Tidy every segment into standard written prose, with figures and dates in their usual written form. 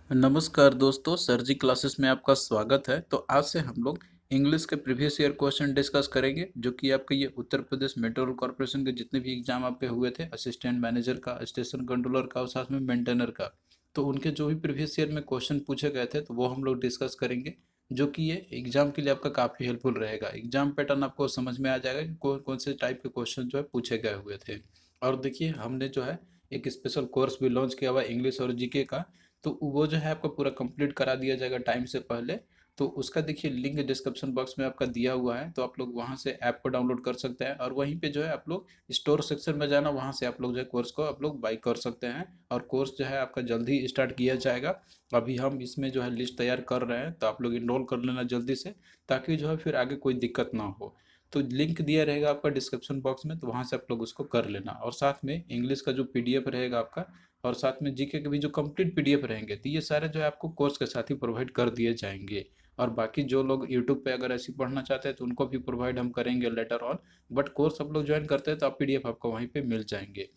नमस्कार दोस्तों, सर जी क्लासेस में आपका स्वागत है। तो आज से हम लोग इंग्लिश के प्रीवियस ईयर क्वेश्चन डिस्कस करेंगे, जो कि आपके ये उत्तर प्रदेश मेट्रो कॉर्पोरेशन के जितने भी एग्जाम आपके हुए थे, असिस्टेंट मैनेजर का, स्टेशन कंट्रोलर का और साथ में मेंटेनर का, तो उनके जो भी प्रीवियस ईयर में क्वेश्चन पूछे गए थे तो वो हम लोग डिस्कस करेंगे, जो कि ये एग्जाम के लिए आपका काफ़ी हेल्पफुल रहेगा। एग्जाम पैटर्न आपको समझ में आ जाएगा कि कौन कौन से टाइप के क्वेश्चन जो है पूछे गए हुए थे। और देखिए, हमने जो है एक स्पेशल कोर्स भी लॉन्च किया हुआ है इंग्लिश और जीके का, तो वो जो है आपको पूरा कंप्लीट करा दिया जाएगा टाइम से पहले। तो उसका देखिए लिंक डिस्क्रिप्शन बॉक्स में आपका दिया हुआ है, तो आप लोग वहाँ से ऐप को डाउनलोड कर सकते हैं और वहीं पे जो है आप लोग स्टोर सेक्शन में जाना, वहाँ से आप लोग जो है कोर्स को आप लोग बाई कर सकते हैं। और कोर्स जो है आपका जल्दी ही स्टार्ट किया जाएगा। अभी हम इसमें जो है लिस्ट तैयार कर रहे हैं, तो आप लोग इनरोल कर लेना जल्दी से, ताकि जो है फिर आगे कोई दिक्कत ना हो। तो लिंक दिया रहेगा आपका डिस्क्रिप्शन बॉक्स में, तो वहाँ से आप लोग उसको कर लेना। और साथ में इंग्लिश का जो पीडीएफ रहेगा आपका, और साथ में जीके के भी जो कंप्लीट पीडीएफ रहेंगे, तो ये सारे जो है आपको कोर्स के साथ ही प्रोवाइड कर दिए जाएंगे। और बाकी जो लोग यूट्यूब पे अगर ऐसे पढ़ना चाहते हैं तो उनको भी प्रोवाइड हम करेंगे लेटर ऑन। बट कोर्स आप लोग ज्वाइन करते हैं तो आप पीडीएफ आपको वहीं पे मिल जाएंगे।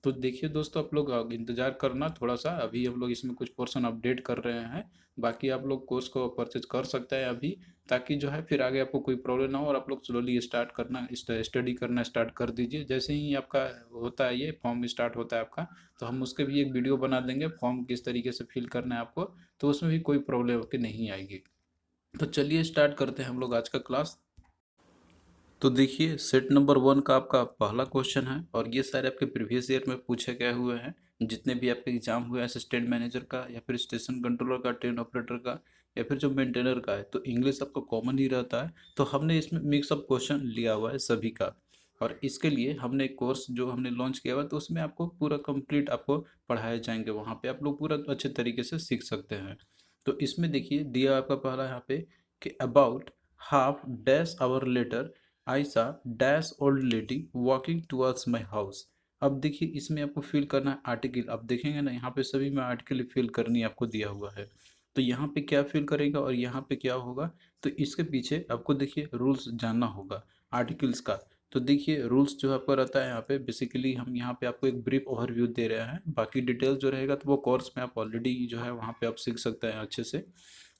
तो देखिए दोस्तों, आप लोग इंतजार करना थोड़ा सा, अभी हम लोग इसमें कुछ पोर्शन अपडेट कर रहे हैं। बाकी आप लोग कोर्स को परचेज कर सकते हैं अभी, ताकि जो है फिर आगे आपको कोई प्रॉब्लम ना हो। और आप लोग स्लोली स्टार्ट करना, स्टडी करना स्टार्ट कर दीजिए। जैसे ही आपका होता है, ये फॉर्म स्टार्ट होता है आपका, तो हम उसके भी एक वीडियो बना देंगे, फॉर्म किस तरीके से फिल करना है आपको, तो उसमें भी कोई प्रॉब्लम आपकी नहीं आएगी। तो चलिए स्टार्ट करते हैं हम लोग आज का क्लास। तो देखिए, सेट नंबर 1 का आपका पहला क्वेश्चन है, और ये सारे आपके प्रीवियस ईयर में पूछे गए हुए हैं। जितने भी आपके एग्जाम हुए असिस्टेंट मैनेजर का, या फिर स्टेशन कंट्रोलर का, ट्रेन ऑपरेटर का, या फिर जो मेंटेनर का है, तो इंग्लिश आपका कॉमन ही रहता है। तो हमने इसमें मिक्सअप क्वेश्चन लिया हुआ है सभी का। और इसके लिए हमने एक कोर्स जो हमने लॉन्च किया हुआ है, तो उसमें आपको पूरा कंप्लीट आपको पढ़ाए जाएंगे। वहाँ पे आप लोग पूरा अच्छे तरीके से सीख सकते हैं। तो इसमें देखिए दिया आपका पहला यहाँ पे कि about half dash hour later I saw dash old lady walking towards my house. अब देखिए, इसमें आपको फिल करना है आर्टिकल। आप देखेंगे ना, यहाँ पे सभी में आर्टिकल फिल करनी आपको दिया हुआ है। तो यहाँ पे क्या फिल करेगा और यहाँ पे क्या होगा, तो इसके पीछे आपको देखिए रूल्स जानना होगा आर्टिकल्स का। तो देखिए रूल्स जो आपका रहता है यहाँ पे, बेसिकली हम यहाँ पे आपको एक ब्रीफ ओवरव्यू दे रहे हैं। बाकी डिटेल जो रहेगा तो वो कोर्स में आप ऑलरेडी जो है वहाँ पे आप सीख सकते हैं अच्छे से।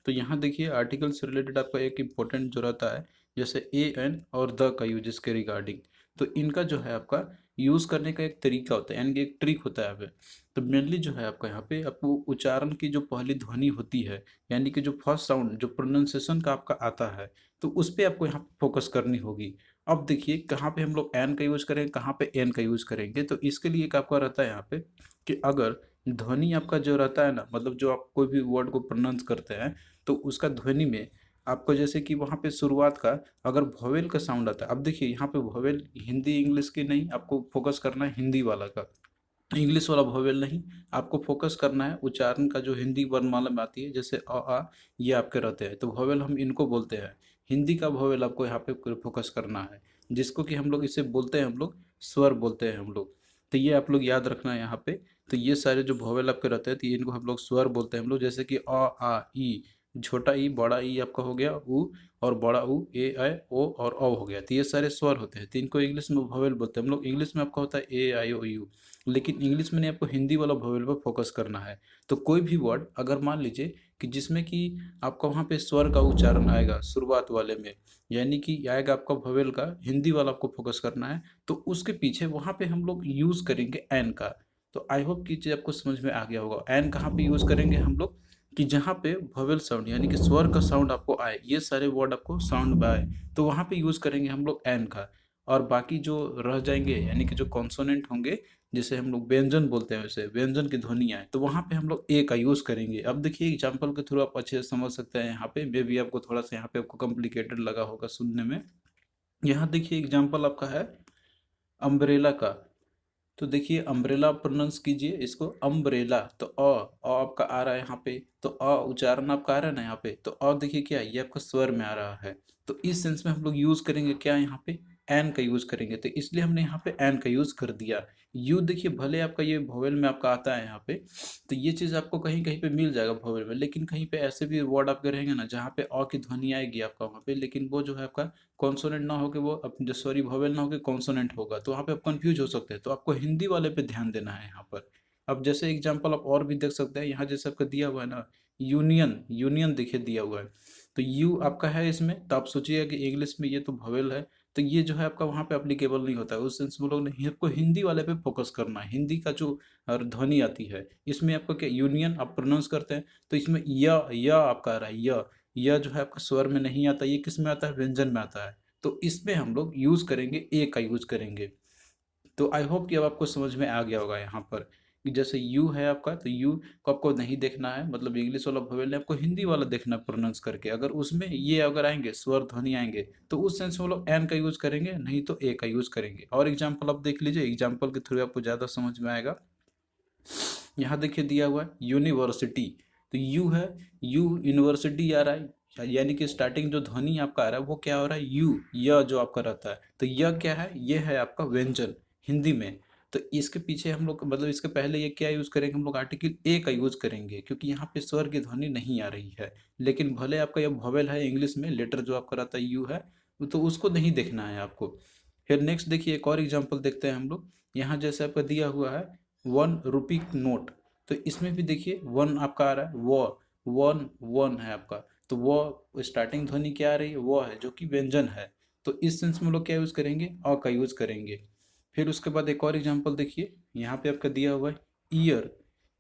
तो यहाँ देखिए आर्टिकल से रिलेटेड आपका एक इम्पोर्टेंट जो रहता है, जैसे ए एन और द का यूज इसके रिगार्डिंग। तो इनका जो है आपका यूज़ करने का एक तरीका होता है, यानी कि एक ट्रिक होता है यहाँ पे। तो मेनली जो है आपका यहाँ पे आपको उच्चारण की जो पहली ध्वनि होती है, यानी कि जो फर्स्ट साउंड जो प्रोनाउंसिएशन का आपका आता है, तो उस पर आपको यहाँ पे फोकस करनी होगी। अब देखिए कहाँ पे हम लोग एन का यूज़ करेंगे, कहाँ पे एन का यूज़ करेंगे। तो इसके लिए एक आपका रहता है यहाँ पे कि अगर ध्वनि आपका जो रहता है ना, मतलब जो आप कोई भी वर्ड को प्रोनाउंस करते हैं, तो उसका ध्वनि में आपको जैसे कि वहाँ पे शुरुआत का अगर वोवेल का साउंड आता है। अब देखिए यहाँ पे वोवेल हिंदी इंग्लिश की नहीं, आपको फोकस करना है हिंदी वाला का, इंग्लिश वाला वोवेल नहीं। आपको फोकस करना है उच्चारण का, जो हिंदी वर्णमाला में आती है, जैसे अ आ, ये आपके रहते हैं, तो वोवेल हम इनको बोलते हैं। हिंदी का वोवेल आपको यहाँ पे फोकस करना है, जिसको कि हम लोग इसे बोलते हैं, हम लोग स्वर बोलते हैं हम लोग। तो ये आप लोग याद रखना है यहाँ पे। तो ये सारे जो वोवेल आपके रहते हैं, तो इनको हम लोग स्वर बोलते हैं हम लोग, जैसे कि अ आ ई, छोटा ई बड़ा ई आपका हो गया ऊ, और बड़ा ऊ ए आई ओ और औ हो गया। तो ये सारे स्वर होते हैं, तो इनको इंग्लिश में वोवेल बोलते हैं हम लोग। इंग्लिश में आपका होता है ए आई ओ यू, लेकिन इंग्लिश में नहीं, आपको हिंदी वाला वोवेल पर फोकस करना है। तो कोई भी वर्ड अगर मान लीजिए कि जिसमें कि आपका वहाँ पे स्वर का उच्चारण आएगा शुरुआत वाले में, यानी कि आएगा आपका वोवेल का हिंदी वाला, आपको फोकस करना है, तो उसके पीछे वहाँ पे हम लोग यूज़ करेंगे एन का। तो आई होप कि चीज़ आपको समझ में आ गया होगा। एन कहाँ पे यूज़ करेंगे हम लोग, कि जहाँ पे वोवेल साउंड यानी कि स्वर का साउंड आपको आए, ये सारे वर्ड आपको साउंड में आए, तो वहाँ पे यूज़ करेंगे हम लोग एन का। और बाकी जो रह जाएंगे, यानी कि जो कॉन्सोनेंट होंगे, जैसे हम लोग व्यंजन बोलते हैं, वैसे व्यंजन की ध्वनि आए, तो वहाँ पे हम लोग ए का यूज़ करेंगे। अब देखिए एग्जाम्पल के थ्रू आप अच्छे से समझ सकते हैं। यहाँ पे मे भी आपको थोड़ा सा यहाँ पे आपको कॉम्प्लिकेटेड लगा होगा सुनने में। यहाँ देखिए एग्जाम्पल आपका है अम्ब्रेला का। तो देखिए अम्ब्रेला प्रोनाउंस कीजिए इसको अम्ब्रेला, तो आपका आ रहा है यहाँ पे, तो उच्चारण आपका आ रहा है ना यहाँ पे, तो देखिए क्या है, ये आपका स्वर में आ रहा है। तो इस सेंस में हम लोग यूज करेंगे क्या यहाँ पे, एन का यूज करेंगे। तो इसलिए हमने यहाँ पे एन का यूज कर दिया। यू देखिए भले आपका ये वोवेल में आपका आता है यहाँ पे, तो ये चीज़ आपको कहीं कहीं पे मिल जाएगा वोवेल में, लेकिन कहीं पे ऐसे भी वर्ड आपके रहेंगे ना जहाँ पे अ की ध्वनि आएगी आपका वहाँ पे, लेकिन वो जो है आपका कॉन्सोनेंट ना होके वो जो सॉरी वोवेल ना होके कॉन्सोनेंट होगा, तो वहाँ पे आप कंफ्यूज हो सकते हैं। तो आपको हिंदी वाले पे ध्यान देना है यहाँ पर, अब जैसे एग्जाम्पल आप और भी देख सकते हैं, यहाँ जैसे आपका दिया हुआ है ना, यूनियन, यूनियन देखिए दिया हुआ है, तो यू आपका है इसमें, तो आप सोचिए कि इंग्लिश में ये तो भवेल है, तो ये जो है आपका वहाँ पे अप्लीकेबल नहीं होता है। उस सेंस में लोग नहीं, आपको हिंदी वाले पे फोकस करना है। हिंदी का जो ध्वनि आती है इसमें आपका क्या, यूनियन आप प्रोनाउंस करते हैं, तो इसमें य आपका आ रहा है, य जो है आपका स्वर में नहीं आता, ये किस में आता है, व्यंजन में आता है। तो इसमें हम लोग यूज करेंगे, ए का यूज करेंगे। तो आई होप कि अब आपको समझ में आ गया होगा यहाँ पर कि जैसे यू है आपका, तो यू को आपको नहीं देखना है, मतलब इंग्लिश वाला भवेल है, आपको हिंदी वाला देखना है प्रोनाउंस करके। अगर उसमें ये अगर आएंगे, स्वर ध्वनि आएंगे, तो उस सेंस में वो लोग एन का यूज करेंगे, नहीं तो ए का यूज करेंगे। और एग्जाम्पल आप देख लीजिए, एग्जाम्पल के थ्रू आपको ज़्यादा समझ में आएगा। यहाँ देखिए दिया हुआ है यूनिवर्सिटी, तो यू है, यू यूनिवर्सिटी आ रहा है, यानी कि स्टार्टिंग जो ध्वनि आपका आ रहा है वो क्या हो रहा है, यू, य जो आपका रहता है, तो यह क्या है, ये है आपका व्यंजन हिंदी में। तो इसके पीछे हम लोग, मतलब इसके पहले ये क्या यूज करेंगे हम लोग, आर्टिकल ए का यूज करेंगे, क्योंकि यहाँ पे स्वर की ध्वनि नहीं आ रही है। लेकिन भले आपका यह वोवेल है इंग्लिश में, लेटर जो आपका रहता है यू है, तो उसको नहीं देखना है आपको। फिर नेक्स्ट देखिए, एक और एग्जाम्पल देखते हैं हम लोग। यहाँ जैसे आपका दिया हुआ है 1 रुपी नोट, तो इसमें भी देखिए वन आपका आ रहा है, वो वन, वन है आपका, तो वो स्टार्टिंग ध्वनि क्या आ रही है, वो है, जो कि व्यंजन है। तो इस सेंस में लोग क्या यूज करेंगे, अ का यूज करेंगे। फिर उसके बाद एक और एग्जांपल देखिए, यहाँ पे आपका दिया हुआ है ईयर,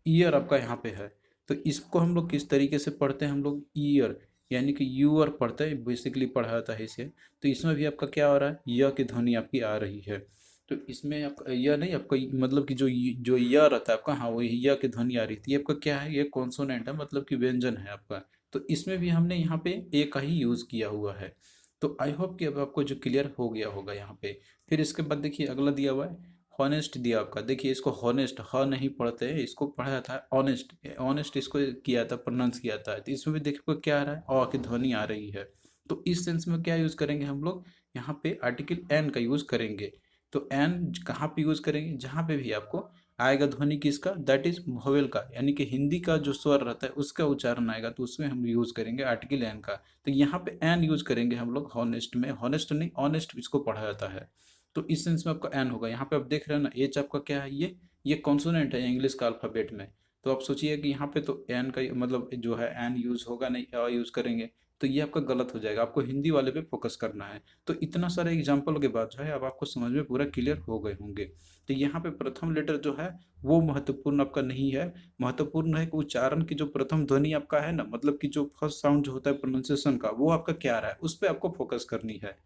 ईयर आपका यहाँ पे है, तो इसको हम लोग किस तरीके से पढ़ते हैं, हम लोग ईयर, यानी कि यूअर पढ़ते हैं, बेसिकली पढ़ाता है इसे। तो इसमें भी आपका क्या हो रहा है, य की ध्वनि आपकी आ रही है। तो इसमें आपका यह नहीं, आपका मतलब कि जो य रहता है आपका, हाँ वही य की ध्वनि आ रही थी, ये आपका क्या है, ये कॉन्सोनेंट है, मतलब कि व्यंजन है आपका। तो इसमें भी हमने यहाँ पे ए का ही यूज किया हुआ है। तो आई होप कि अब आपको जो क्लियर हो गया होगा यहाँ पे। फिर इसके बाद देखिए अगला दिया हुआ है हॉनेस्ट, दिया आपका, देखिए इसको हॉनेस्ट, ह नहीं पढ़ते हैं, इसको पढ़ा था ऑनेस्ट, ऑनेस्ट इसको किया था, प्रोनाउंस किया था। तो इसमें भी देखिए क्या आ रहा है, अ की ध्वनि आ रही है। तो इस सेंस में क्या यूज करेंगे हम लोग, यहाँ पे आर्टिकल एन का यूज करेंगे। तो एन कहाँ पे यूज करेंगे, जहाँ पे भी आपको आएगा ध्वनि किसका, दैट इज वोवेल का, यानी कि हिंदी का जो स्वर रहता है उसका उच्चारण आएगा, तो उसमें हम यूज करेंगे आर्टिकल एन का। तो यहाँ पे एन यूज करेंगे हम लोग हॉनेस्ट में, हॉनेस्ट नहीं ऑनेस्ट इसको पढ़ा जाता है। तो इस सेंस में आपका एन होगा। यहाँ पे आप देख रहे हैं ना, एच आपका क्या है, ये कॉन्सोनेंट है इंग्लिश का अल्फाबेट में। तो आप सोचिए कि यहाँ पे तो एन का मतलब जो है एन यूज होगा नहीं, अ यूज करेंगे, तो ये आपका गलत हो जाएगा। आपको हिंदी वाले पे फोकस करना है। तो इतना सारे एग्जाम्पल के बाद जो है अब आपको समझ में पूरा क्लियर हो गए होंगे। तो यहाँ पे प्रथम लेटर जो है वो महत्वपूर्ण आपका नहीं है। महत्वपूर्ण है कि उच्चारण की जो प्रथम ध्वनि आपका है ना, मतलब कि जो फर्स्ट साउंड जो होता है प्रोनाउंसिएशन का, वो आपका क्या रहा है, उस पर आपको फोकस करनी है।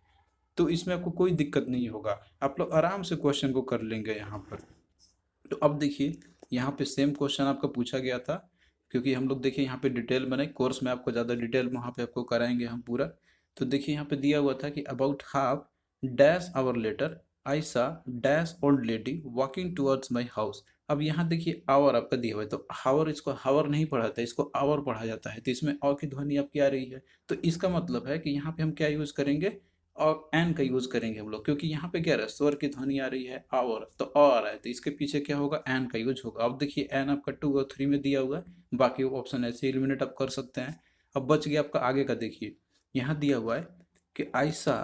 तो इसमें आपको कोई दिक्कत नहीं होगा, आप लोग आराम से क्वेश्चन को कर लेंगे यहाँ पर। तो अब देखिए, यहाँ पे सेम क्वेश्चन आपका पूछा गया था, क्योंकि हम लोग देखिए यहाँ पे डिटेल बनाए, कोर्स में आपको ज़्यादा डिटेल में वहाँ पे आपको कराएंगे हम पूरा। तो देखिए यहाँ पे दिया हुआ था कि about half dash hour later I saw dash old lady walking towards my house. अब यहाँ देखिए आवर आपका दिया हुआ है, तो हावर, इसको हावर नहीं पढ़ाता है, इसको आवर पढ़ा जाता है। तो इसमें अ की ध्वनि आपकी आ रही है, तो इसका मतलब है कि यहाँ पे हम क्या यूज करेंगे, और एन का यूज करेंगे हम लोग, क्योंकि यहाँ पे क्या रहा है, स्वर की ध्वनि आ रही है आवर, तो अ आ रहा है, तो इसके पीछे क्या होगा, एन का यूज होगा। अब देखिए एन आपका 2 और 3 में दिया हुआ है, बाकी ऑप्शन ऐसे एलिमिनेट आप कर सकते हैं। अब बच गया आपका आगे का, देखिए यहाँ दिया हुआ है कि आयशा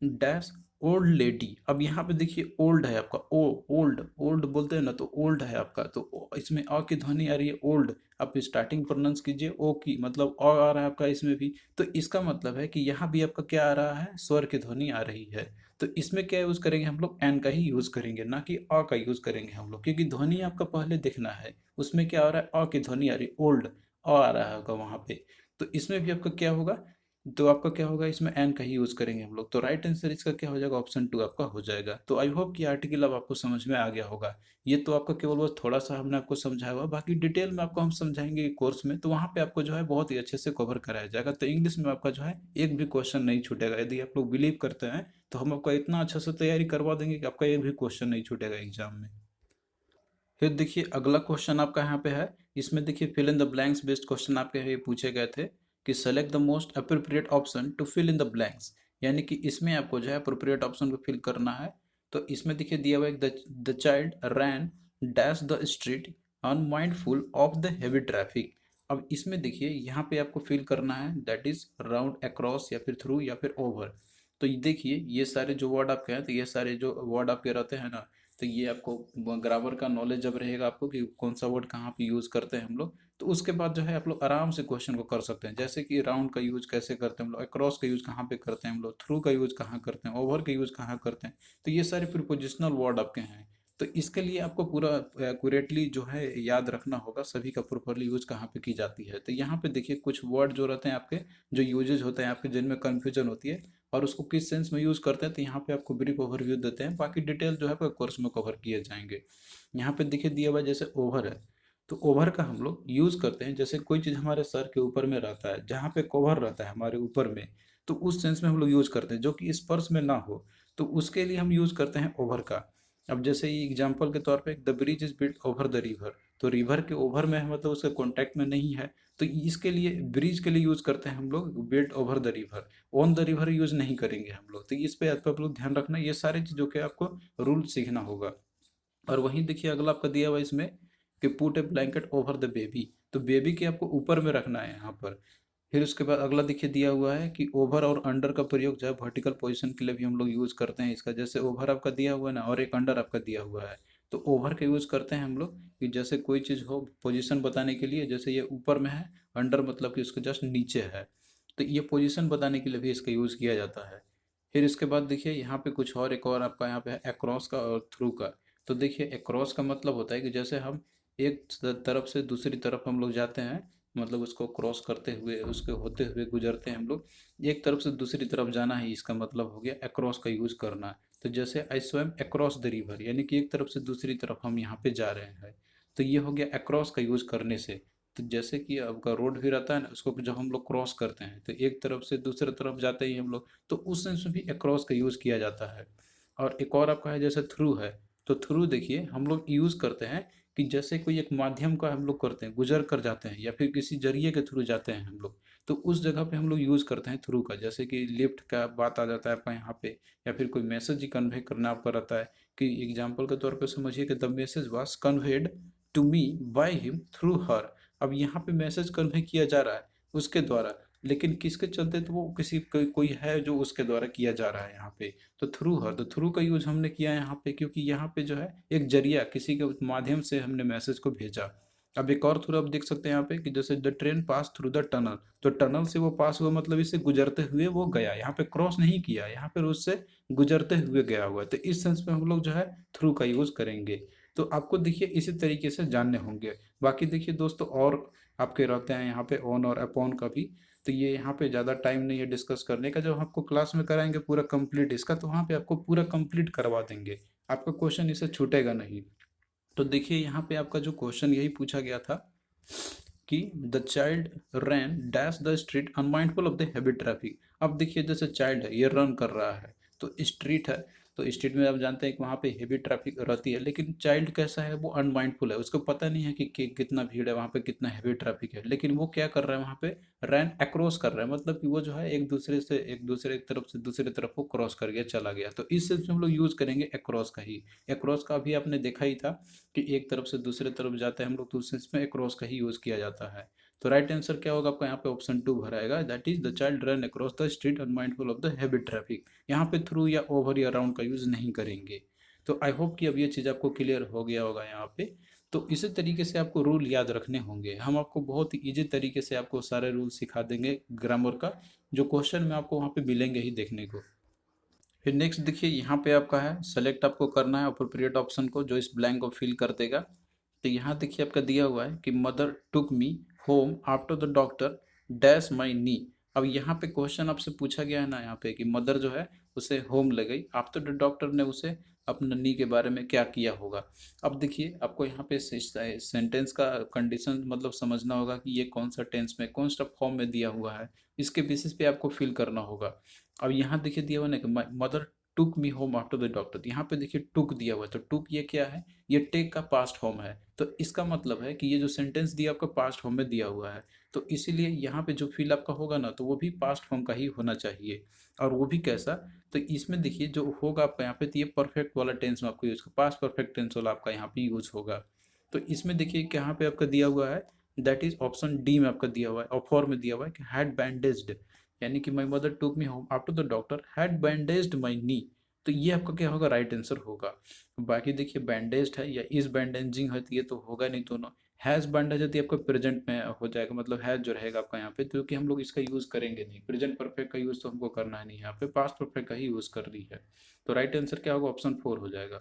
डैश ओल्ड लेडी। अब यहाँ पे देखिए ओल्ड है आपका, ओ ओल्ड, ओल्ड बोलते हैं ना, तो ओल्ड है आपका, तो इसमें अ की ध्वनि आ रही है ओल्ड। आप स्टार्टिंग प्रोनाउंस कीजिए ओ की, मतलब अ आ रहा है आपका इसमें भी। तो इसका मतलब है कि यहाँ भी आपका क्या आ रहा है, स्वर की ध्वनि आ रही है। तो इसमें क्या यूज करेंगे हम लोग, एन का ही यूज करेंगे, ना कि अ का यूज करेंगे हम लोग, क्योंकि ध्वनि आपका पहले देखना है। उसमें क्या आ रहा है, अ की ध्वनि आ रही है, ओल्ड अ आ रहा होगा वहां पे। तो इसमें भी आपका क्या होगा, तो आपका क्या होगा, इसमें एन का ही यूज करेंगे हम लोग। तो राइट आंसर इसका क्या हो जाएगा, ऑप्शन 2 आपका हो जाएगा। तो आई होप कि आर्टिकल अब आपको समझ में आ गया होगा। ये तो आपका केवल बस थोड़ा सा हमने आपको समझाया हुआ, बाकी डिटेल में आपको हम समझाएंगे कोर्स में, तो वहाँ पे आपको जो है बहुत ही अच्छे से कवर कराया जाएगा। तो इंग्लिश में आपका जो है एक भी क्वेश्चन नहीं छूटेगा। यदि आप लोग बिलीव करते हैं तो हम आपका इतना अच्छा से तैयारी करवा देंगे कि आपका एक भी क्वेश्चन नहीं छूटेगा एग्जाम में। फिर देखिए अगला क्वेश्चन आपका यहाँ पे है, इसमें देखिए fill in the blanks based question आपके ये पूछे गए थे कि select the most appropriate option to fill in the blanks, यानी कि इसमें आपको जो है अप्रोप्रिएट ऑप्शन को फिल करना है। तो इसमें देखिए दिया हुआ है the child ran dash the street unmindful of the heavy traffic. अब इसमें देखिए यहाँ पे आपको फिल करना है, दैट इज राउंड अक्रॉस या फिर थ्रू या फिर ओवर। तो ये देखिए ये सारे जो वर्ड आपके हैं, तो ये सारे जो वर्ड आपके रहते हैं ना, तो ये आपको ग्रामर का नॉलेज जब रहेगा आपको कि कौन सा वर्ड कहाँ पे यूज़ करते हैं हम लोग, तो उसके बाद जो है आप लोग आराम से क्वेश्चन को कर सकते हैं। जैसे कि राउंड का यूज़ कैसे करते हैं हम लोग, अक्रॉस का यूज़ कहाँ पे करते हैं हम लोग, थ्रू का यूज़ कहाँ करते हैं, ओवर का यूज़ कहाँ करते हैं। तो ये सारे प्रीपोजिशनल वर्ड आपके हैं। तो इसके लिए आपको पूरा एक्यूरेटली जो है याद रखना होगा सभी का प्रॉपरली यूज़ कहाँ पे की जाती है। तो यहाँ पे देखिए कुछ वर्ड जो रहते हैं आपके, जो यूजेज होते हैं आपके, जिनमें कन्फ्यूजन होती है और उसको किस सेंस में यूज़ करते हैं, तो यहाँ पे आपको ब्रीफ ओवरव्यू देते हैं। बाकी डिटेल जो है आपका कोर्स में कवर किए जाएंगे। यहाँ पे देखिए दिया हुआ है जैसे ओवर है, तो ओवर का हम लोग यूज़ करते हैं जैसे कोई चीज़ हमारे सर के ऊपर में रहता है, जहाँ पे कवर रहता है हमारे ऊपर में, तो उस सेंस में हम लोग यूज़ करते हैं, जो कि स्पर्श में ना हो, तो उसके लिए हम यूज़ करते हैं ओवर का। अब जैसे ये एग्जाम्पल के तौर पे the bridge is built over the river, तो रिवर के ओवर में है मतलब उसके कॉन्टैक्ट में नहीं है, तो इसके लिए ब्रिज के लिए यूज़ करते हैं हम लोग built over the river. On the river use नहीं करेंगे हम लोग। तो इस पे आप लोग ध्यान रखना, ये सारी चीज़ों के आपको रूल सीखना होगा। और वहीं देखिए अगला आपका दिया हुआ है इसमें कि put A blanket over the baby, तो बेबी के आपको ऊपर में रखना है यहाँ पर। फिर उसके बाद अगला देखिए दिया हुआ है कि ओवर और अंडर का प्रयोग जो है वर्टिकल पोजीशन के लिए भी हम लोग यूज़ करते हैं इसका। जैसे ओवर आपका दिया हुआ है ना, और एक अंडर आपका दिया हुआ है, तो ओवर का यूज़ करते हैं हम लोग कि जैसे कोई चीज़ हो पोजीशन बताने के लिए, जैसे ये ऊपर में है, अंडर मतलब कि उसके जस्ट नीचे है, तो ये पोजीशन बताने के लिए भी इसका यूज़ किया जाता है। फिर इसके बाद देखिए यहाँ पे कुछ और, एक और आपका यहाँ पे है अक्रॉस का और थ्रू का। तो देखिए अक्रॉस का मतलब होता है कि जैसे हम एक तरफ से दूसरी तरफ हम लोग जाते हैं, मतलब उसको क्रॉस करते हुए, उसके होते हुए गुजरते हैं हम लोग, एक तरफ से दूसरी तरफ जाना है, इसका मतलब हो गया अक्रॉस का यूज़ करना। तो जैसे आई स्वैम अक्रॉस द रिवर, यानी कि एक तरफ से दूसरी तरफ हम यहाँ पे जा रहे हैं, तो ये हो गया अक्रॉस का यूज़ करने से। तो जैसे कि आपका रोड भी रहता है ना, उसको जब हम लोग क्रॉस करते हैं तो एक तरफ से दूसरे तरफ जाते ही हम लोग, तो उस सेंस में भी अक्रॉस का यूज़ किया जाता है। और एक और आपका है जैसे थ्रू है, तो थ्रू देखिए हम लोग यूज़ करते हैं कि जैसे कोई एक माध्यम का हम लोग करते हैं, गुजर कर जाते हैं या फिर किसी जरिए के थ्रू जाते हैं हम लोग, तो उस जगह पे हम लोग यूज़ करते हैं थ्रू का। जैसे कि लिफ्ट का बात आ जाता है आपका यहाँ पे, या फिर कोई मैसेज ही कन्वे करना आपका रहता है, कि एग्जाम्पल के तौर पे समझिए कि the message was conveyed to me by him through her. अब यहाँ पे मैसेज कन्वे किया जा रहा है उसके द्वारा, लेकिन किसके चलते, तो वो किसी कोई है जो उसके द्वारा किया जा रहा है यहाँ पे, तो थ्रू हर। तो थ्रू का यूज हमने किया है यहाँ पे, क्योंकि यहाँ पे जो है एक जरिया, किसी के माध्यम से हमने मैसेज को भेजा। अब एक और थ्रू आप देख सकते हैं यहाँ पे कि जैसे the train pass through the tunnel, तो टनल से वो पास हुआ मतलब इससे गुजरते हुए वो गया, यहाँ पे क्रॉस नहीं किया, यहाँ पर उससे गुजरते हुए गया हुआ है। तो इस सेंस में हम लोग जो है थ्रू का यूज करेंगे। तो आपको देखिए इसी तरीके से जानने होंगे। बाकी देखिए दोस्तों और आपके रहते हैं यहाँ पे ऑन और अपॉन का भी, तो ये यहाँ पे ज़्यादा टाइम नहीं है डिस्कस करने का। जब आपको क्लास में कराएंगे पूरा कंप्लीट इसका, तो वहाँ पे आपको पूरा कंप्लीट करवा देंगे, आपका क्वेश्चन इससे छूटेगा नहीं। तो देखिए यहाँ पे आपका जो क्वेश्चन यही पूछा गया था कि the child ran dash the street unmindful of the heavy traffic. अब देखिए जैसे चाइल्ड है ये रन कर रहा है, तो स्ट्रीट है, तो स्ट्रीट में आप जानते हैं कि वहाँ पे हेवी ट्रैफिक रहती है, लेकिन चाइल्ड कैसा है, वो अनमाइंडफुल है, उसको पता नहीं है कि कितना भीड़ है वहाँ पे, कितना हेवी ट्रैफिक है, लेकिन वो क्या कर रहा है वहाँ पे, रैन अक्रॉस कर रहा है, मतलब कि वो जो है एक दूसरे तरफ से दूसरे तरफ को क्रॉस कर गया, चला गया। तो इस सेंस में हम लोग यूज करेंगे अक्रॉस का ही। अक्रॉस का अभी आपने देखा ही था कि एक तरफ से दूसरे तरफ जाते हैं हम लोग, तो उस सेंस में अक्रॉस का ही यूज किया जाता है। तो राइट आंसर क्या होगा आपका, यहाँ पे ऑप्शन 2 भराएगा, that is the child run across the street unmindful of the heavy traffic. यहाँ पे थ्रू या ओवर या अराउंड का यूज नहीं करेंगे। तो आई होप कि अब ये चीज़ आपको क्लियर हो गया होगा यहाँ पे। तो इसी तरीके से आपको रूल याद रखने होंगे, हम आपको बहुत ही ईजी तरीके से आपको सारे रूल सिखा देंगे ग्रामर का, जो क्वेश्चन में आपको वहाँ पे मिलेंगे ही देखने को। फिर नेक्स्ट देखिए यहाँ पे आपका है सेलेक्ट, आपको करना है अप्रोप्रिएट ऑप्शन को जो इस ब्लैंक को फिल कर देगा। तो यहाँ देखिए आपका दिया हुआ है कि mother took me home after the doctor dash my knee. अब यहाँ पे क्वेश्चन आपसे पूछा गया है ना यहाँ पे कि मदर जो है उसे होम ले गई, आफ्टर द डॉक्टर ने उसे अपने नी के बारे में क्या किया होगा। अब देखिए आपको यहाँ पे सेंटेंस का कंडीशन मतलब समझना होगा कि ये कौन सा टेंस में कौन सा फॉर्म में दिया हुआ है, इसके बेसिस पे आपको फिल करना होगा। अब यहाँ देखिए दिया हुआ ना कि mother took me home after the doctor, यहाँ पे देखिए टुक दिया हुआ है, तो टुक ये क्या है, ये टेक का पास्ट फॉर्म है। तो इसका मतलब है कि ये जो सेंटेंस दिया आपका पास्ट फॉर्म में दिया हुआ है, तो इसीलिए यहाँ पे जो फिल आपका होगा ना, तो वो भी पास्ट फॉर्म का ही होना चाहिए। और वो भी कैसा, तो इसमें देखिए जो होगा आपका यहाँ पे, तो ये परफेक्ट वाला टेंस में आपको यूज, पास्ट परफेक्ट टेंस वाला आपका यहाँ पे यूज होगा। तो इसमें देखिए यहाँ पे आपका दिया हुआ है, दैट इज ऑप्शन डी में आपका दिया हुआ है, और फॉर में दिया हुआ है कि हैड बैंडेज्ड, यानी कि my mother took me home after the doctor had bandaged my knee. तो ये आपका क्या होगा, राइट आंसर होगा। बाकी देखिए बैंडेज्ड है या इज बैंडेजिंग है, तो ये तो होगा नहीं दोनों। हैज बैंडेज है तो ये आपका प्रेजेंट में हो जाएगा, मतलब हैज जो रहेगा आपका यहाँ पे, तो क्योंकि हम लोग इसका यूज करेंगे नहीं, प्रेजेंट परफेक्ट का यूज तो हमको करना है नहीं, यहाँ पे पास्ट परफेक्ट का ही यूज कर रही है। तो राइट आंसर क्या होगा, ऑप्शन 4 हो जाएगा।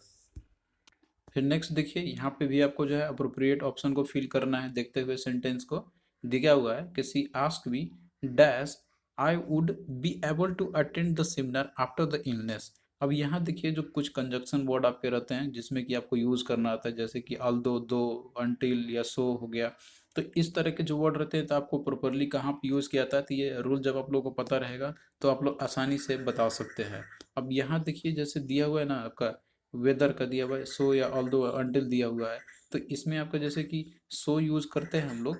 फिर नेक्स्ट देखिए, यहाँ पे भी आपको जो है अप्रोप्रिएट ऑप्शन को फिल करना है देखते हुए सेंटेंस को। दिया हुआ है कि she ask me dash I would be able to attend the seminar after the illness. अब यहाँ देखिए जो कुछ कंजक्शन वर्ड आपके रहते हैं जिसमें कि आपको यूज करना आता है, जैसे कि अल्दो, दो, अनटिल या सो हो गया। तो इस तरह के जो वर्ड रहते हैं तो आपको प्रॉपरली कहाँ पे यूज किया जाता है, तो ये रूल जब आप लोगों को पता रहेगा तो आप लोग आसानी से बता सकते हैं। अब यहाँ देखिए जैसे दिया हुआ है ना आपका वेदर का दिया हुआ है, सो या ऑल्दो अंटिल दिया हुआ है। तो इसमें आपका जैसे कि सो यूज करते हैं हम लोग,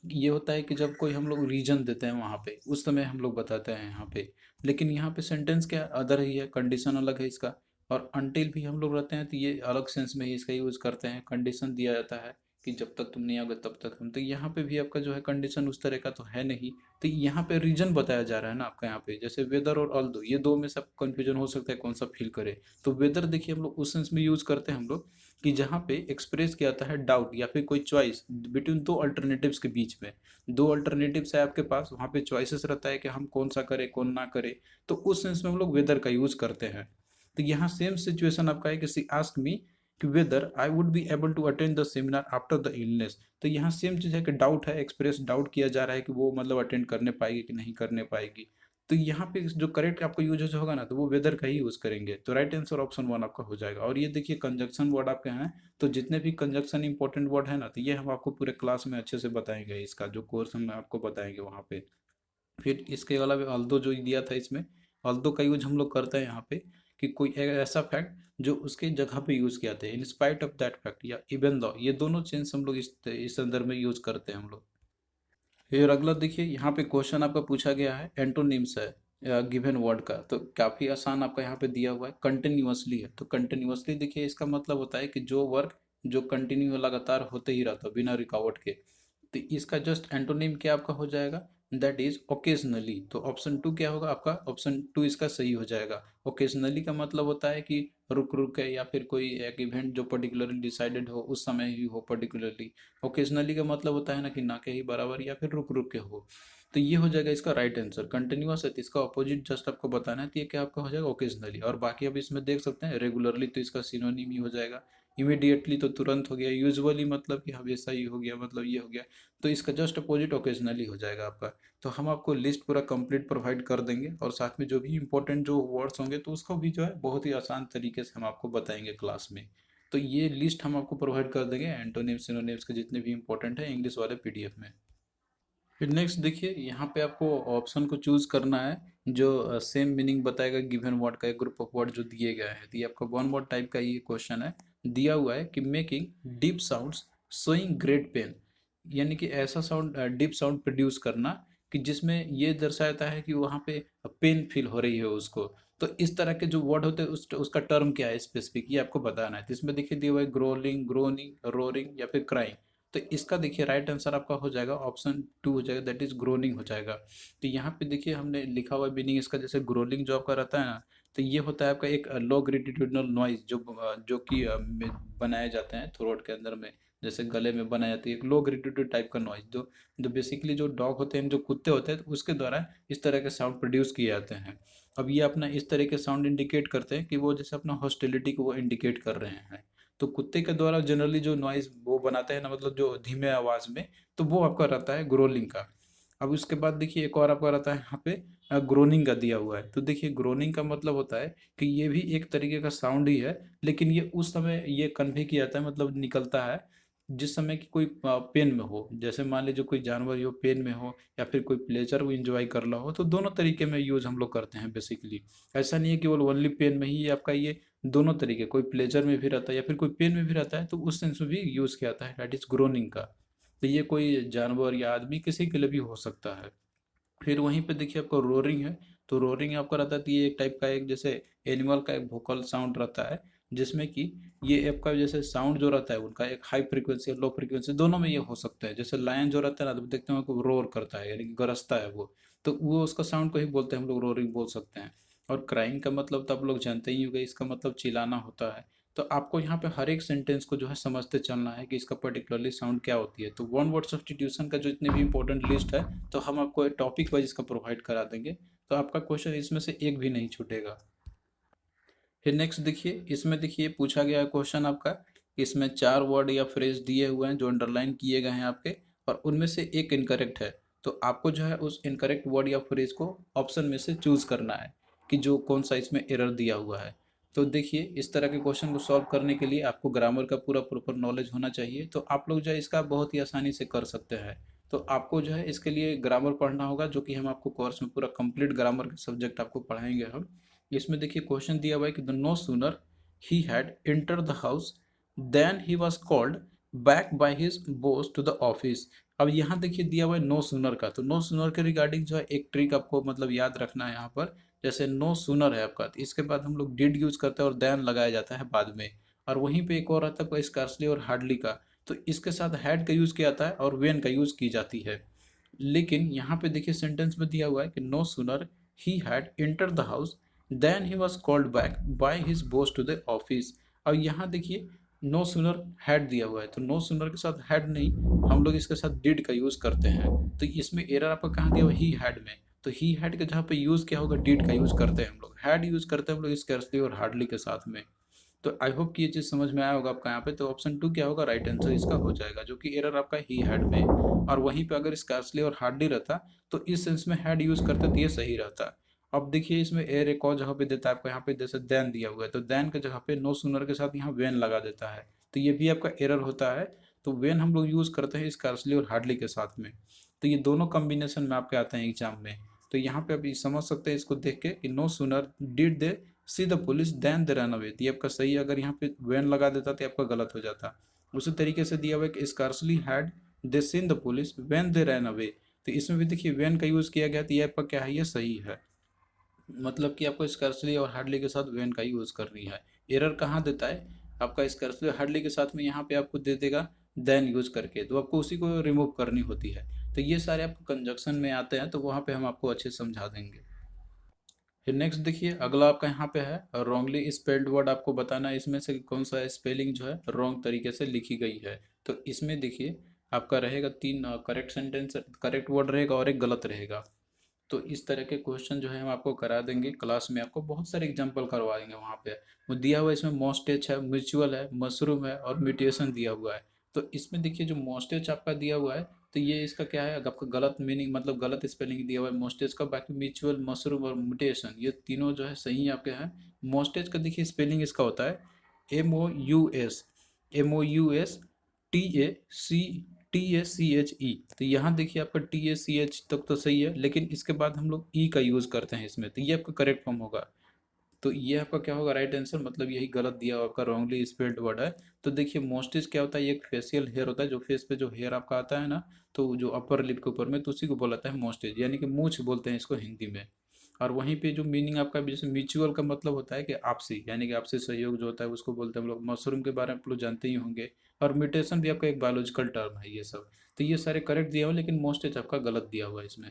ये होता है कि जब कोई हम लोग रीजन देते हैं वहाँ पे उस समय हम लोग बताते हैं यहाँ पे। लेकिन यहाँ पे सेंटेंस क्या अदर ही है, कंडीशन अलग है इसका। और अनटिल भी हम लोग रहते हैं तो ये अलग सेंस में ही इसका यूज करते हैं, कंडीशन दिया जाता है कि जब तक तुम नहीं आओगे तब तक हम। तो यहाँ पे भी आपका जो है कंडीशन उस तरह का तो है नहीं। तो यहाँ पे रीजन बताया जा रहा है ना आपका, यहाँ पे जैसे वेदर और ऑल्दो, ये दो में सब कंफ्यूजन हो सकता है कौन सा फील करे। तो वेदर देखिए हम लोग उस सेंस में यूज करते हैं हम लोग कि जहाँ पे एक्सप्रेस किया जाता है डाउट या फिर कोई चॉइस बिटवीन दो अल्टरनेटिव्स के बीच में। दो अल्टरनेटिव्स है आपके पास, वहाँ पे चॉइसेस रहता है कि हम कौन सा करें कौन ना करे। तो उस सेंस में हम लोग वेदर का यूज करते हैं। तो यहाँ सेम सिचुएशन आपका है कि सी आस्क मी कि whether I would be able to attend the seminar after the illness. तो यहाँ सेम चीज़ है कि डाउट है, एक्सप्रेस डाउट किया जा रहा है कि वो मतलब अटेंड करने पाएगी कि नहीं करने पाएगी। तो यहाँ पे जो करेक्ट आपको यूज होगा ना तो वो वेदर का ही यूज करेंगे। तो राइट आंसर ऑप्शन 1 आपका हो जाएगा। और ये देखिए कंजक्शन वर्ड आपके हैं, तो जितने भी कंजक्शन इंपॉर्टेंट वर्ड है ना तो ये हम आपको पूरे क्लास में अच्छे से बताएंगे, इसका जो कोर्स हम आपको बताएंगे वहाँ पे। फिर इसके अलावा अल्दो जो दिया था इसमें, अल्दो का यूज हम लोग करते हैं यहाँ पे कि कोई ऐसा फैक्ट जो उसके जगह पे यूज किया था, in spite of that fact या इवन दो, ये दोनों चेंज हम लोग इस संदर्भ में यूज करते हैं हम लोग। फिर अगला देखिए, यहाँ पे क्वेश्चन आपका पूछा गया है एंटोनिम्स है गिवन वर्ड का, तो काफ़ी आसान आपका यहाँ पे दिया हुआ है, कंटिन्यूअसली है। तो कंटिन्यूअसली देखिए इसका मतलब होता है कि जो वर्क जो कंटिन्यू लगातार होते ही रहता है बिना रुकावट के। तो इसका जस्ट एंटोनिम क्या आपका हो जाएगा, दैट इज ओकेजनली। तो ऑप्शन 2 क्या होगा आपका, ऑप्शन 2 इसका सही हो जाएगा। ओकेजनली का मतलब होता है कि रुक रुक के या फिर कोई एक इवेंट जो पर्टिकुलरली डिसाइडेड हो उस समय ही हो पर्टिकुलरली। ओकेजनली का मतलब होता है ना कि ना के ही बराबर या फिर रुक रुक के हो। तो ये हो जाएगा इसका राइट आंसर। कंटिन्यूअस है तो इसका अपोजिट जस्ट आपको बताना है, तो ये क्या आपका हो जाएगा, ओकेजनली। और बाकी अब इसमें देख सकते हैं रेगुलरली, तो इसका सिनोनिम ही हो जाएगा। इमीडिएटली तो तुरंत हो गया, यूजुअली मतलब कि हमेशा ही हो गया, मतलब ये हो गया। तो इसका जस्ट अपोजिट ओकेजनली हो जाएगा आपका। तो हम आपको लिस्ट पूरा कंप्लीट प्रोवाइड कर देंगे और साथ में जो भी इंपॉर्टेंट जो वर्ड्स होंगे तो उसको भी जो है बहुत ही आसान तरीके से हम आपको बताएंगे क्लास में। तो ये लिस्ट हम आपको प्रोवाइड कर देंगे एंटोनिम सिनोनिम्स के जितने भी इंपॉर्टेंट है इंग्लिश वाले पीडीएफ में। फिर नेक्स्ट देखिए, यहाँ पे आपको ऑप्शन को चूज करना है जो सेम मीनिंग बताएगा गिवन वर्ड का, एक ग्रुप ऑफ वर्ड जो दिए गए हैं। तो ये आपका वन वर्ड टाइप का ये क्वेश्चन है। दिया हुआ है कि making deep sounds showing great pen, यानी कि ऐसा साउंड डीप साउंड प्रोड्यूस करना कि जिसमें ये दर्शाता है कि वहाँ पे पेन फील हो रही है उसको। तो इस तरह के जो वर्ड होते हैं उसका टर्म क्या है स्पेसिफिक, ये आपको बताना है। तो इसमें देखिए दिया हुआ है ग्रोलिंग, ग्रोनिंग, रोरिंग या फिर क्राइंग। तो इसका देखिए राइट आंसर आपका हो जाएगा ऑप्शन 2 हो जाएगा, दैट इज ग्रोनिंग हो जाएगा। तो यहाँ पे देखिए हमने लिखा हुआ मीनिंग इसका, जैसे ग्रोलिंग जो आपका रहता है ना, तो ये होता है आपका एक लो ग्रेटिट्यूडनल नॉइज जो कि बनाए जाते हैं थ्रोट के अंदर में, जैसे गले में बनाई जाती है एक लो ग्रेटिट्यूड टाइप का नॉइज, जो जो बेसिकली जो डॉग होते हैं जो कुत्ते होते हैं तो उसके द्वारा इस तरह के साउंड प्रोड्यूस किए जाते हैं। अब ये अपना इस तरह के साउंड इंडिकेट करते हैं कि वो जैसे अपना हॉस्टिलिटी को वो इंडिकेट कर रहे हैं। तो कुत्ते के द्वारा जनरली जो नॉइज वो बनाते हैं ना, मतलब जो धीमे आवाज में, तो वो आपका रहता है ग्रोलिंग का। अब उसके बाद देखिए एक और आपका रहता है यहाँ पे ग्रोनिंग का दिया हुआ है। तो देखिए ग्रोनिंग का मतलब होता है कि ये भी एक तरीके का साउंड ही है, लेकिन ये उस समय ये कन्वे किया जाता है, मतलब निकलता है जिस समय कि कोई पेन में हो, जैसे मान लीजिए कोई जानवर हो पेन में हो या फिर कोई प्लेजर वो इंजॉय कर रहा हो, तो दोनों तरीके में यूज हम लोग करते हैं बेसिकली। ऐसा नहीं है कि वो ओनली पेन में ही आपका ये, दोनों तरीके, कोई प्लेजर में भी रहता है या फिर कोई पेन में भी रहता है, तो उस सेंस में भी यूज किया जाता है, दैट इज ग्रोनिंग का। तो ये कोई जानवर या आदमी किसी के लिए भी हो सकता है। फिर वहीं पे देखिए आपको रोरिंग है। तो रोरिंग आपका रहता है, तो ये एक टाइप का एक जैसे एनिमल का एक वोकल साउंड रहता है, जिसमें कि ये आपका जैसे साउंड जो रहता है उनका एक हाई फ्रीक्वेंसी और लो फ्रीक्वेंसी दोनों में ये हो सकता है। जैसे लायन जो रहता है ना तो देखते हैं कि रोर करता है यानी कि गरजता है वो, तो वो उसका साउंड को ही बोलते हैं हम लोग रोरिंग बोल सकते हैं। और क्राइंग का मतलब तो आप लोग जानते ही होंगे, इसका मतलब चिल्लाना होता है। तो आपको यहाँ पे हर एक सेंटेंस को जो है समझते चलना है कि इसका पर्टिकुलरली साउंड क्या होती है। तो वन वर्ड सब्स्टिट्यूशन का जो इतने भी इंपॉर्टेंट लिस्ट है, तो हम आपको टॉपिक वाइज इसका प्रोवाइड करा देंगे, तो आपका क्वेश्चन इसमें से एक भी नहीं छूटेगा। फिर नेक्स्ट देखिए, इसमें देखिए पूछा गया है क्वेश्चन आपका, इसमें 4 वर्ड या फ्रेज दिए हुए हैं जो अंडरलाइन किए गए हैं आपके, और उनमें से एक इनकरेक्ट है। तो आपको जो है उस इनकरेक्ट वर्ड या फ्रेज को ऑप्शन में से चूज करना है कि जो कौन सा इसमें एरर दिया हुआ है। तो देखिए, इस तरह के क्वेश्चन को सॉल्व करने के लिए आपको ग्रामर का पूरा प्रॉपर नॉलेज होना चाहिए, तो आप लोग जो है इसका बहुत ही आसानी से कर सकते हैं। तो आपको जो है इसके लिए ग्रामर पढ़ना होगा, जो कि हम आपको कोर्स में पूरा कंप्लीट ग्रामर का सब्जेक्ट आपको पढ़ाएंगे हम। इसमें देखिए क्वेश्चन दिया हुआ है कि the no sooner he had enter the house than he was called back by his boss to the office. अब यहाँ देखिए दिया हुआ है नो सूनर का, तो नो सूनर के रिगार्डिंग जो है एक ट्रिक आपको मतलब याद रखना है यहाँ पर। जैसे नो सूनर है आपका, तो इसके बाद हम लोग डिड यूज करते हैं और देन लगाया जाता है बाद में। और वहीं पे एक और आता है स्कार्सली और हार्डली का, तो इसके साथ हैड का यूज किया जाता है और वेन का यूज की जाती है। लेकिन यहाँ पे देखिए सेंटेंस में दिया हुआ है कि no sooner he had enter the house than he was called back by his boss to the office. अब यहाँ देखिए नो सुनर हैड दिया हुआ है, तो नो सुनर के साथ हैड नहीं, हम लोग इसके साथ डिड का यूज करते हैं। तो इसमें एरर आपका कहाँ दिया हुआ ही हैड में, तो ही हैड के जहाँ पे यूज क्या होगा, डिड का यूज करते हैं हम लोग, हैड यूज करते हैं हम लोग स्कैर्सली और हार्डली के साथ में। तो आई होप कि ये चीज़ समझ में आया होगा आपका यहाँ पे। तो ऑप्शन 2 क्या होगा, राइट आंसर इसका हो जाएगा, जो कि एरर आपका ही हैड में। और वहीं पे अगर स्कार्सली और हार्डली रहता तो इस सेंस में हैड यूज करते तो ये सही रहता। अब देखिए इसमें एर एक और जगह पे देता है आपको, यहाँ पे जैसे देन दिया हुआ है, तो देन के जगह पे नो सूनर के साथ यहाँ वेन लगा देता है, तो ये भी आपका एरर होता है। तो वेन हम लोग यूज करते हैं स्कार्सली और हार्डली के साथ में, तो ये दोनों कॉम्बिनेशन में आपके आते हैं एग्जाम में। तो यहाँ पे आप ये समझ सकते हैं इसको देख के कि no sooner did they see the police than they run away, तो ये आपका सही है। अगर यहाँ पे वेन लगा देता तो आपका गलत हो जाता। उसी तरीके से दिया हुआ है कि scarcely had they seen the police when they run away, तो इसमें भी देखिए वेन का यूज किया गया, तो ये आपका क्या है, ये सही है। मतलब कि आपको स्कार्सली और हार्डली के साथ वेन का यूज करनी है। एरर कहाँ देता है आपका, स्कार्सली और हार्डली के साथ में यहाँ पे आपको दे देगा देन यूज करके, तो आपको उसी को रिमूव करनी होती है। तो ये सारे आपको कंजक्शन में आते हैं, तो वहाँ पे हम आपको अच्छे से समझा देंगे। फिर नेक्स्ट देखिए अगला आपका यहाँ पे है रॉन्गली स्पेल्ड वर्ड, आपको बताना है इसमें से कौन सा स्पेलिंग जो है रॉन्ग तरीके से लिखी गई है। तो इसमें देखिए आपका रहेगा 3 करेक्ट सेंटेंस, करेक्ट वर्ड रहेगा और एक गलत रहेगा। तो इस तरह के क्वेश्चन जो है हम आपको करा देंगे क्लास में, आपको बहुत सारे एग्जांपल करवा देंगे वहाँ पे। वो दिया हुआ है इसमें मोस्टेच है, म्यूचुअल है, मशरूम है और म्यूटेशन दिया हुआ है। तो इसमें देखिए जो मोस्टेच आपका दिया हुआ है, तो ये इसका क्या है, आपका गलत मीनिंग मतलब गलत स्पेलिंग दिया हुआ है मोस्टेज का। बाकी म्यूचुअल, मशरूम और म्यूटेशन ये तीनों जो है सही आपके हैं। मोस्टेज का देखिए स्पेलिंग इसका होता है MOUS, MOUS TAC TACHE। तो यहाँ देखिए आपका TACH तक तो सही है, लेकिन इसके बाद हम लोग ई का यूज करते हैं इसमें, तो ये आपका करेक्ट फॉर्म होगा। तो ये आपका क्या होगा, राइट आंसर, मतलब यही गलत दिया हुआ आपका रॉन्गली स्पेल्ड वर्ड है। तो देखिए मोस्टिस क्या होता है, ये एक फेशियल हेयर होता है, जो फेस पे जो हेयर आपका आता है ना, तो जो अपर लिप के ऊपर में, तो उसी को बोला जाता है मोस्टिस, यानी कि मूंछ बोलते हैं इसको हिंदी में। और वहीं पे जो मीनिंग आपका जैसे म्यूचुअल का मतलब होता है कि आपसी, यानी कि आपसी सहयोग जो होता है उसको बोलते हैं हम लोग। मशरूम के बारे में आप लोग जानते ही होंगे। और म्यूटेशन भी आपका एक बायोलॉजिकल टर्म है ये सब। तो ये सारे करेक्ट दिया हुआ, लेकिन मोस्टेज आपका गलत दिया हुआ है इसमें।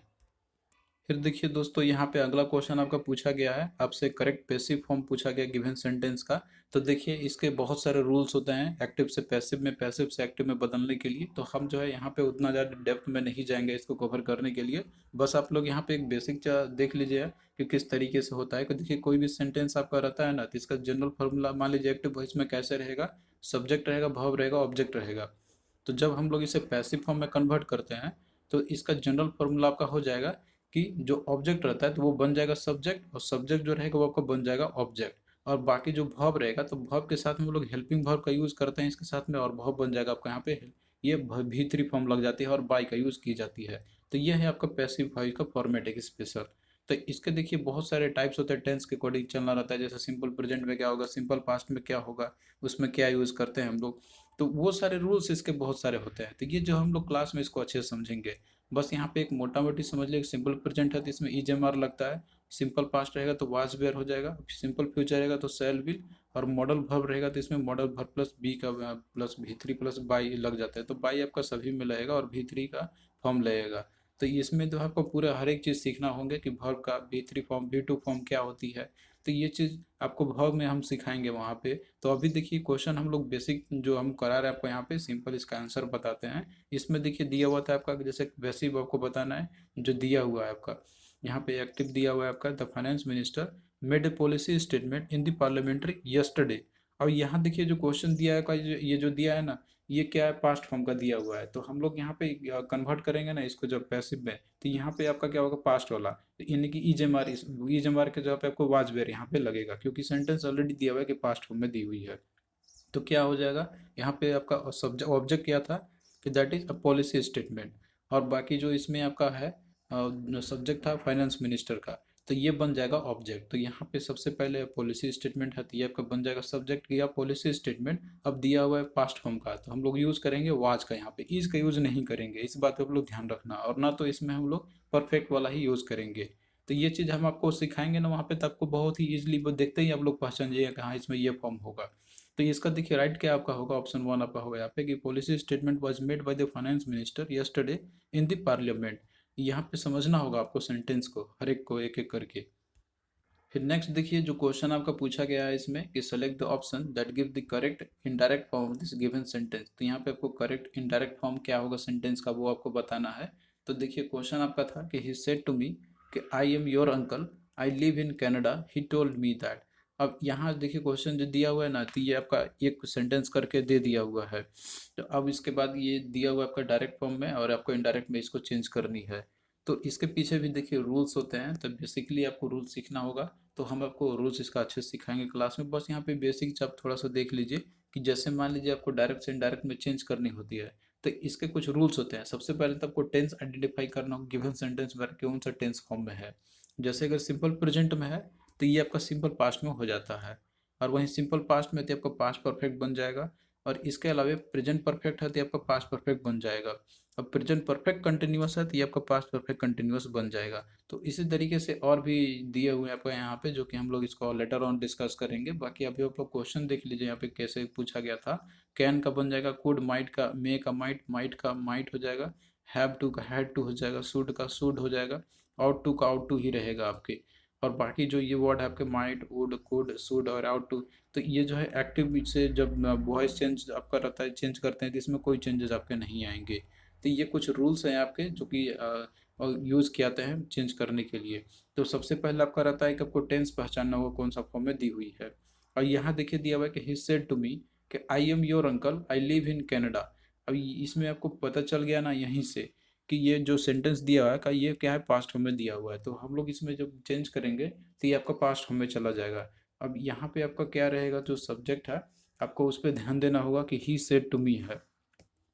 फिर देखिए दोस्तों यहाँ पे अगला क्वेश्चन आपका पूछा गया है आपसे, करेक्ट पैसिव फॉर्म पूछा गया गिवन सेंटेंस का। तो देखिए इसके बहुत सारे रूल्स होते हैं एक्टिव से पैसिव में, पैसिव से एक्टिव में बदलने के लिए। तो हम जो है यहाँ पे उतना ज़्यादा डेप्थ में नहीं जाएंगे इसको कवर करने के लिए। बस आप लोग यहाँ पे एक बेसिक देख लीजिए कि किस तरीके से होता है। कि देखिए कोई भी सेंटेंस आपका रहता है ना, तो इसका जनरल फॉर्मूला मान लीजिए एक्टिव वॉइस में कैसे रहेगा, सब्जेक्ट रहेगा, वर्ब रहेगा, ऑब्जेक्ट रहेगा। तो जब हम लोग इसे पैसिव फॉर्म में कन्वर्ट करते हैं, तो इसका जनरल फॉर्मूला आपका हो जाएगा कि जो ऑब्जेक्ट रहता है तो वो बन जाएगा सब्जेक्ट, और सब्जेक्ट जो रहेगा वो आपका बन जाएगा ऑब्जेक्ट। और बाकी जो वर्ब रहेगा, तो वर्ब के साथ में हम लोग हेल्पिंग वर्ब का यूज़ करते हैं इसके साथ में, और वर्ब बन जाएगा आपका यहाँ पे ये V3 फॉर्म लग जाती है और बाई का यूज़ की जाती है। तो ये है आपका पैसिव वॉइस का फॉर्मेट एक स्पेशल। तो इसके देखिए बहुत सारे टाइप्स होते हैं, टेंस के अकॉर्डिंग चलना रहता है। जैसे सिंपल प्रेजेंट में क्या होगा, सिंपल पास्ट में क्या होगा, उसमें क्या यूज़ करते हैं हम लोग। तो वो सारे रूल्स इसके बहुत सारे होते हैं। तो ये जो हम लोग क्लास में इसको अच्छे से समझेंगे। बस यहाँ पे एक मोटा मोटी समझ लिया, सिंपल प्रेजेंट है तो इसमें EJMR लगता है, सिंपल पास्ट रहेगा तो वाज वेयर हो जाएगा, सिंपल फ्यूचर रहेगा तो शैल विल, और मॉडल वर्ब रहेगा तो इसमें मॉडल वर्ब प्लस बी का प्लस V3 प्लस बाई लग जाता है। तो बाई आपका सभी में लगेगा और V3 का फॉर्म लगेगा। तो इसमें तो आपको पूरा हर एक चीज़ सीखना होंगे कि वर्ब का V3 फॉर्म V2 फॉर्म क्या होती है। तो ये चीज़ आपको वर्ब में हम सिखाएंगे वहाँ पे। तो अभी देखिए क्वेश्चन हम लोग बेसिक जो हम करा रहे हैं आपको यहाँ पे सिंपल इसका आंसर बताते हैं। इसमें देखिए दिया हुआ था आपका जैसे पैसिव आपको बताना है जो दिया हुआ है आपका यहाँ पे एक्टिव दिया हुआ है आपका the finance minister made a policy statement in the parliamentary yesterday. और यहाँ देखिए जो क्वेश्चन दिया है का ये जो दिया है ना ये क्या है पास्ट फॉर्म का दिया हुआ है। तो हम लोग यहाँ पे कन्वर्ट करेंगे ना इसको जब पैसिव में तो यहाँ पे आपका क्या होगा पास्ट वाला यानी कि ईजेमआर के जगह पे आपको वाज वेयर यहाँ पे लगेगा क्योंकि सेंटेंस ऑलरेडी दिया हुआ है कि पास्ट फॉर्म में दी हुई है। तो क्या हो जाएगा यहाँ पे आपका सब्जेक्ट ऑब्जेक्ट क्या था कि that is a policy statement. और बाकी जो इसमें आपका है सब्जेक्ट था फाइनेंस मिनिस्टर का तो ये बन जाएगा ऑब्जेक्ट। तो यहाँ पे सबसे पहले पॉलिसी स्टेटमेंट है तो ये आपका बन जाएगा सब्जेक्ट या पॉलिसी स्टेटमेंट। अब दिया हुआ है पास्ट फॉर्म का तो हम लोग यूज़ करेंगे वाज का, यहाँ पे इज का यूज़ नहीं करेंगे, इस बात पे आप लोग ध्यान रखना। और ना तो इसमें हम लोग परफेक्ट वाला ही यूज़ करेंगे। तो ये चीज़ हम आपको सिखाएंगे ना वहाँ पे तो आपको बहुत ही ईजिली वो देखते ही आप लोग पहचान जाइए कि हाँ इसमें ये फॉर्म होगा। तो इसका देखिए राइट क्या आपका होगा ऑप्शन वन आपका होगा यहाँ पे कि policy statement was made by the finance minister yesterday in the parliament. यहाँ पे समझना होगा आपको सेंटेंस को हर एक को एक एक करके। फिर नेक्स्ट देखिए जो क्वेश्चन आपका पूछा गया है इसमें कि select the option that give the correct indirect form of this given sentence. तो यहाँ पे आपको करेक्ट इनडायरेक्ट फॉर्म क्या होगा सेंटेंस का वो आपको बताना है। तो देखिए क्वेश्चन आपका था कि ही सेड टू मी कि I am your uncle, I live in Canada, he told me that. अब यहाँ देखिए क्वेश्चन जो दिया हुआ है ना तो ये आपका एक सेंटेंस करके दे दिया हुआ है। तो अब इसके बाद ये दिया हुआ आपका डायरेक्ट फॉर्म में और आपको इनडायरेक्ट में इसको चेंज करनी है। तो इसके पीछे भी देखिए रूल्स होते हैं तो बेसिकली आपको रूल्स सीखना होगा। तो हम आपको रूल्स इसका अच्छे से सिखाएंगे क्लास में। बस यहाँ पे बेसिक आप थोड़ा सा देख लीजिए कि जैसे मान लीजिए आपको डायरेक्ट से इनडायरेक्ट में चेंज करनी होती है तो इसके कुछ रूल्स होते हैं। सबसे पहले तो आपको टेंस आइडेंटिफाई करना होगा गिवन सेंटेंस में कौन सा टेंस फॉर्म में है। जैसे अगर सिंपल प्रेजेंट में है तो ये आपका सिंपल पास्ट में हो जाता है। और वहीं सिंपल पास्ट में तो आपका पास्ट परफेक्ट बन जाएगा। और इसके अलावा प्रेजेंट परफेक्ट है तो आपका पास्ट परफेक्ट बन जाएगा। अब प्रेजेंट परफेक्ट कंटिन्यूअस है तो ये आपका पास्ट परफेक्ट कंटिन्यूअस बन जाएगा। तो इसी तरीके से और भी दिए हुए हैं आपको यहाँ पे जो कि हम लोग इसको लेटर ऑन डिस्कस करेंगे। बाकी अभी आप लोग क्वेश्चन देख लीजिए यहाँ पे कैसे पूछा गया था। कैन का बन जाएगा कुड, माइट का मे का माइट का माइट हो जाएगा, हैव टू का हैड टू हो जाएगा, शुड का शुड हो जाएगा, आउट टू का आउट टू ही रहेगा आपके। और बाकी जो ये वर्ड है आपके माइट वुड कुड शुड और आउट टू तो ये जो है एक्टिव से जब वॉइस चेंज आपका रहता है चेंज करते हैं तो इसमें कोई चेंजेस आपके नहीं आएंगे। तो ये कुछ रूल्स हैं आपके जो कि यूज़ किए जाते हैं चेंज करने के लिए। तो सबसे पहले आपका रहता है कि आपको टेंस पहचानना होगा कौन सा फॉर्म में दी हुई है। और यहाँ देखिए दिया हुआ है कि ही सेड टू मी कि I am your uncle, I live in Canada. अब इसमें आपको पता चल गया ना यहीं से कि ये जो सेंटेंस दिया हुआ है का ये क्या है पास्ट फॉर्म में दिया हुआ है। तो हम लोग इसमें जब चेंज करेंगे तो ये आपका पास्ट फॉर्म में चला जाएगा। अब यहाँ पे आपका क्या रहेगा जो सब्जेक्ट है आपको उस पर ध्यान देना होगा कि ही सेड टू मी है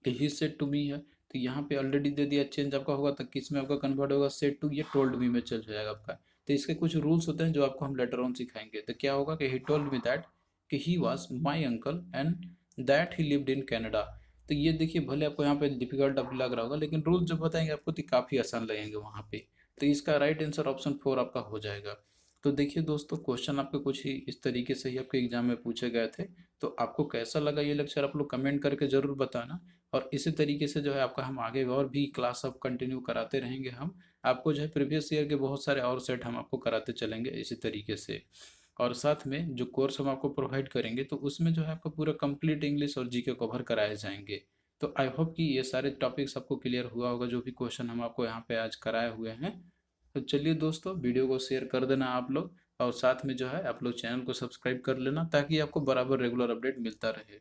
कि ही सेड टू मी है। तो यहाँ पे ऑलरेडी दे दिया चेंज आपका होगा तो किस में आपका कन्वर्ट होगा सेड टू ये टोल्ड मी में चल जाएगा आपका। तो इसके कुछ रूल्स होते हैं जो आपको हम लेटर ऑन सिखाएंगे। तो क्या होगा कि ही टोल्ड मी दैट कि he was my uncle and that he lived in Canada. तो ये देखिए भले आपको यहाँ पे डिफिकल्ट अब लग रहा होगा लेकिन रूल जो बताएंगे आपको तो काफ़ी आसान लगेंगे वहाँ पे। तो इसका राइट आंसर ऑप्शन 4 आपका हो जाएगा। तो देखिए दोस्तों क्वेश्चन आपके कुछ ही इस तरीके से ही आपके एग्जाम में पूछे गए थे। तो आपको कैसा लगा ये लेक्चर आप लोग कमेंट करके ज़रूर बताना। और इसी तरीके से जो है आपका हम आगे और भी क्लास अब कंटिन्यू कराते रहेंगे। हम आपको जो है प्रीवियस ईयर के बहुत सारे और सेट हम आपको कराते चलेंगे इसी तरीके से। और साथ में जो कोर्स हम आपको प्रोवाइड करेंगे तो उसमें जो है आपका पूरा कंप्लीट इंग्लिश और जीके कवर कराए जाएंगे। तो आई होप कि ये सारे टॉपिक्स आपको क्लियर हुआ होगा जो भी क्वेश्चन हम आपको यहाँ पे आज कराए हुए हैं। तो चलिए दोस्तों वीडियो को शेयर कर देना आप लोग और साथ में जो है आप लोग चैनल को सब्सक्राइब कर लेना ताकि आपको बराबर रेगुलर अपडेट मिलता रहे।